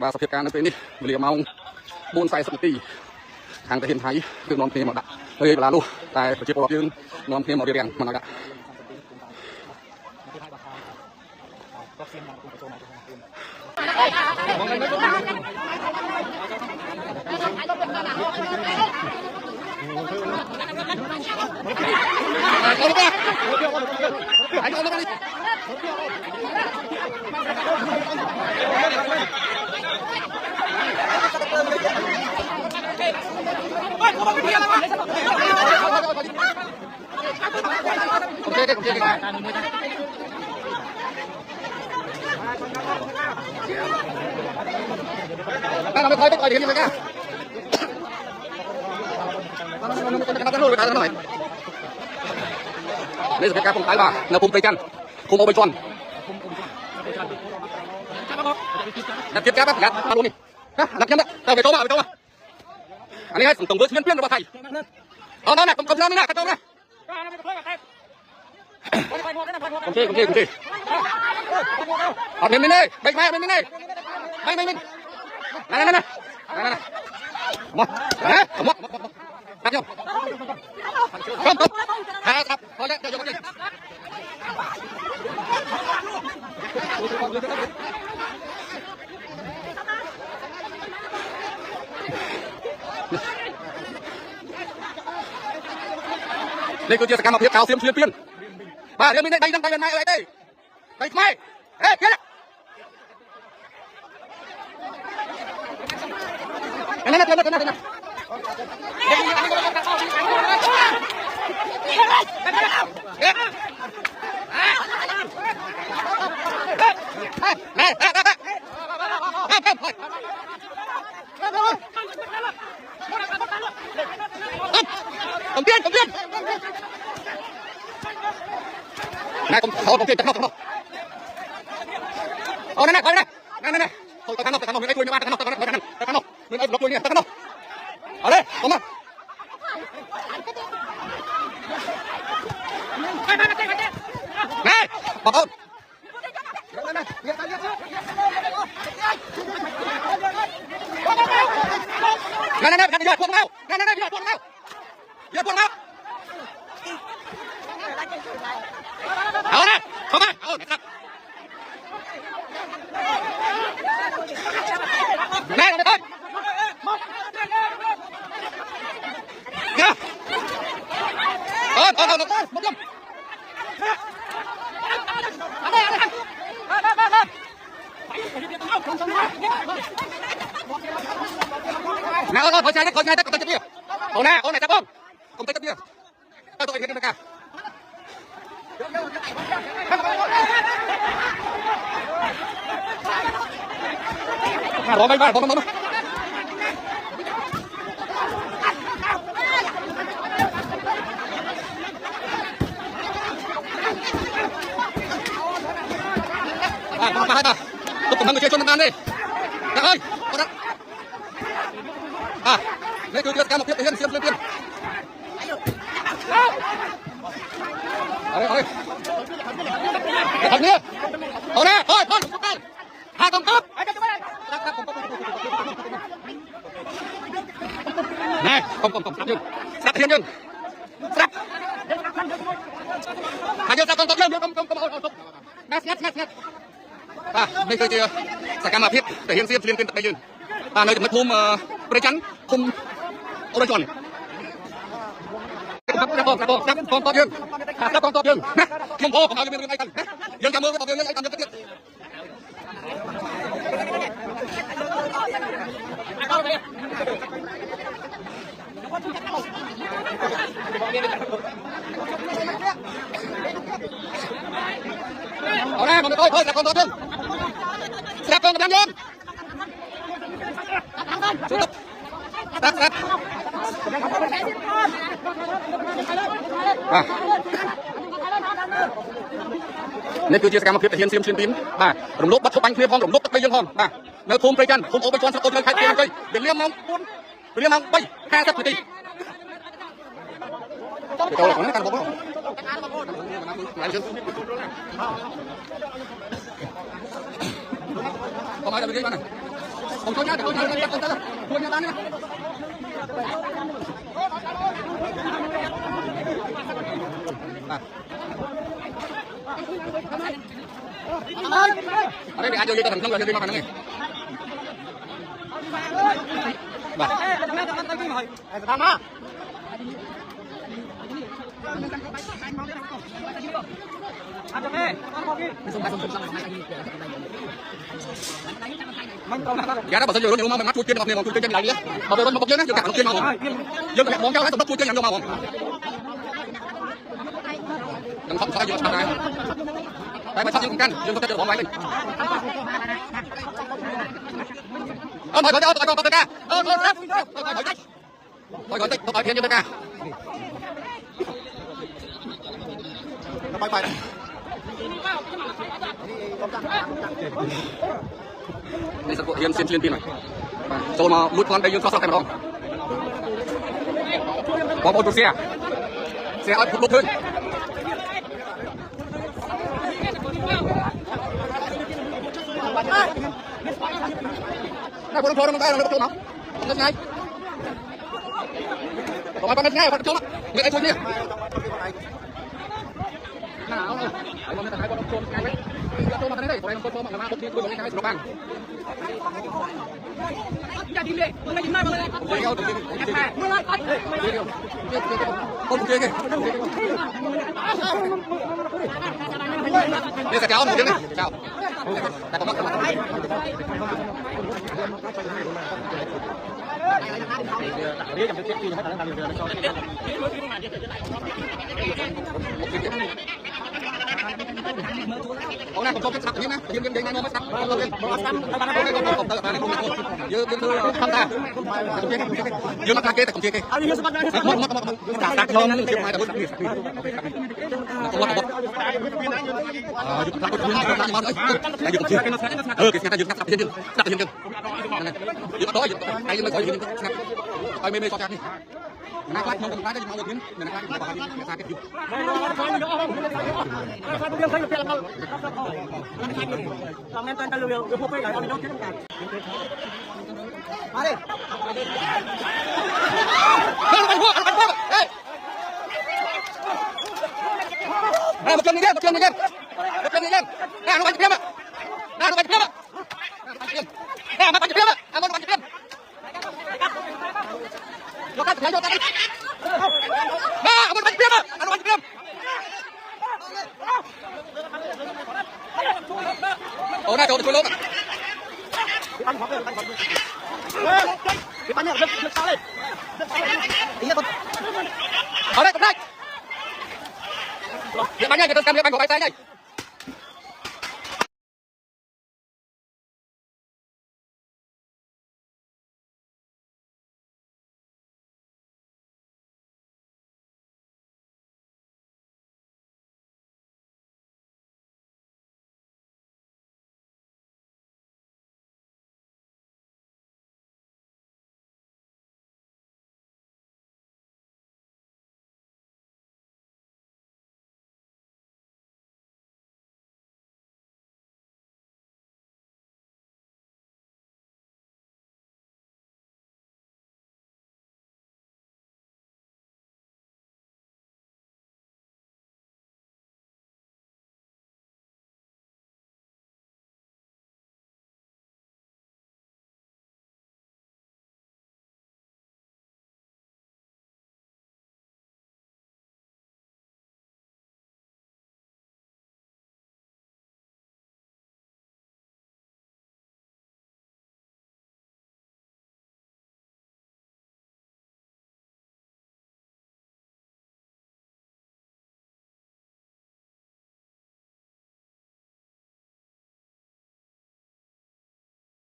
và sắp hiện cái này vì mong buôn sai sập tì hàng tại hiện thấyคือนอนเพลมาดักเฮ้ยเวลาลูกตายเจ็บปวดยืนนอนเพลมาเรียงมันดักเราไม่ค่อยไปต่อยเดี๋ยวนี้เลยนะนี่สเปกการผมตายบ้าเนื้อผมไปจันผมเอาไปจวนนักเก็บแก๊บนักมาดูนี่นะนักเก็บนะเอาไปโตมาอันนี้ให้ส่งเบอร์เชียนเปี้ยนระบาดไทยเอานั่นนะกำลังนี่นะกระโจนนะโอเคเอาเน้นนี่เบรกไม่นั่นมาตัดยกต้มครับพอแล้วเดี๋ยวยกเลยนี่คือเจตกรรมมาเพียบขาวเสียมเพี้ยนมาเดี๋ยวมีได้ยังไงเป็นไงอะไรได้ได้ไหมเฮ้ยเพี้ยนนั่นนั่นผมเตี้ยนนายผมเตี้ยนจับนอกเอานั่นเขาตะกันนอกไม่ได้คุยไม่มาตะกันนอกไม่ได้หลบคุยเนี่ยตะกันนอกเอาเลยออกมานายบอกเขานั่นกันอย่าพวกเราอย่าพวกเราเอานะเข้ามาเอาครับนายลงไปก่อนเอาหมดยมนายเอาพอใจได้คนไงได้ก็จะเบี้ยเอาหน้าจับบ้องผมจะเบี้ยเอาตัวเองขึ้นมากันร้องไม่บ้าร้องมาให้ป่ะตุ๊กผมทำมือเชี่ยวชาญนานๆเลยจังเลยคนนั้นนี่คือการมาเพี้ยนเสียมเอาเลยทำเนี่ยเอาเลยพ่อหาตรงต๊บนี่ผมยืนสับเทียนยืนสับหายืนสับตรงยืนเอาตบงัดนี่คือสกัดมาพิษแต่เห็นเสียมเปลี่ยนเป็นตะยืนในจุดคุมประจันคุมโอรชนจับกองตบยืนนะมุมโผล่ของเราจะเป็นเรื่องอะไรกันยืนจับมือก็บอกเรื่องอะไรกันจะเกิดเอาละมันไม่ค่อยจับกองตบยืนจับกองกำลังยืนตัดนี่คือเจตกรรมมาเพียบแต่เห็นเสียมเชียนปิ้นรวมลบบัตรทบบังเพียบพร้อมรวมลบตะไปยังพร้อมเนื้อคุมไปกันคุมโอไปจวนสกุลเลยใครเพียงเลยเดี๋ยวเลี้ยงน้องไป50 นาทีเดี๋ยวของนักการบอกว่าเข้ามาจะไปเรื่อยๆ Không thôi nhá, thôi nha ta nhá. Ở đây bị ai chơi ta thành không là chơi mà này. Dạ đó bà xin rồi nhưng mà mắt chui kia ngọc này ngọc chui kia lại đi. Bà về bên một kia nó cả ngọc kia ngọc. Dương cái món cao lấy tụi chui kia nhận vô màu. Đừng không sai dương này. Đây mày sao dương canh, dương có thể bỏ máy mình. Thôi thôi ca. Thôi gọi thiên dương ca. Nó bay. Đây là bộ hiên xuyên pin này. Rồi mà lút con đây dương sao cái mà không. Có một xe ở một hơn. Này con nó tay nó chỗ nào? Nó ngay. Còn con ngay con chỗ nào? Người ấy thôi nhỉ. Nào. Ai mà người ta hai con trốn ngay đấy. Chỗ mà thế này, còn con mà một đi đuổi ngay nó bằng. Nhà đi đi, con này mai mà này. Không kia kìa. Đây là cháu một tiếng này. Chào. Đây có mất. Hôm nay còn sắp nè, dương đây nó mới sắp lên. Dương tham gia. Dương mặt kia còn kia. Đặt không chịu mai là bước đi. Không có. Dương đặt dương đặt mà đấy. Đây dương kia. Cái nhà dương sắp thiên dương. Sắp thiên dương. Dương đó ai dương mới gọi dương. Ai mê cho chặt đi. Nãy lát không cái mau một miếng, nãy lát bỏ vào đi, ra cái gì. Còn em tan lừa được cái lại đâu chết cả. Đi. Ê, một chân đi lên. Nè, nó bắn kiếm ạ. Nè, nó bắn kiếm ạ. Nè, nó bắn kiếm ạ. Nó bắn kiếm. Vô cắt. Nè, nó bắn kiếm ạ. Nó bắn kiếm. Ồ, này, chỗ lớn ạ. Cái bắn này giật sao lên. Ở đây, đây. Cái bắn này, cái cầm cái bắn của tay này.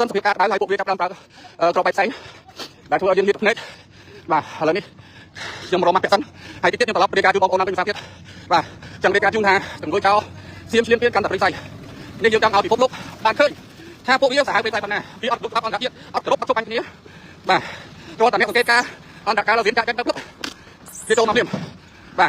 Dân thực hiện lại bộ việc làm cho bài sáng đã thua liên hiệp nét và lầnนี้ยังรอมาเป็ดสันให้ติดยังตลอดบริการจูบอลน้ำเป็นสาธิตvà chẳng bริการจุนหาถึงด้วยเขาเสียมเชียนเปลี่ยนกันตัดบริษัทในยังจังเอาที่พบลบบานเคยถ้าพวกนี้สายบริษัทปัญหาที่อัดลุกอัดอันดับเยอะอัดกระดกปัจจุบันนี้và choตอนนี้ของเกกาอันดับการเราเสียนใจกันแบบลุกที่โจมาเพียมvà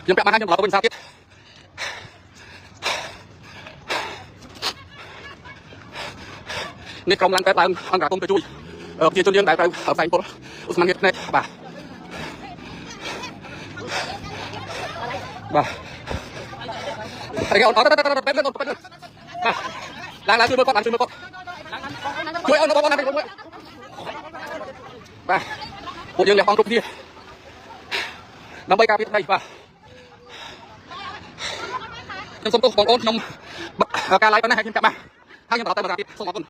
ยังแบบมายังตลอดเป็นสาธิต នេះក្រុមឡើងកើតឡើងអង្គការគុំទៅជួយប្រជាជនយើងដែលត្រូវផ្សែងពុលឧស្ម័ននេះនេះបាទបាទតែគេអត់ទៅទៅទៅឡើងជួយមើលគាត់ឡើងជួយមើលគាត់ជួយអូនបងណានេះបាទពួកយើងលះបង់គ្រប់គ្នាដើម្បីការពារដីបាទខ្ញុំសូមទោសបងប្អូនខ្ញុំការ live ប៉ុណ្ណេះហើយខ្ញុំចាប់បាទហើយខ្ញុំបន្តទៅបន្តទៀតសូមអរគុណ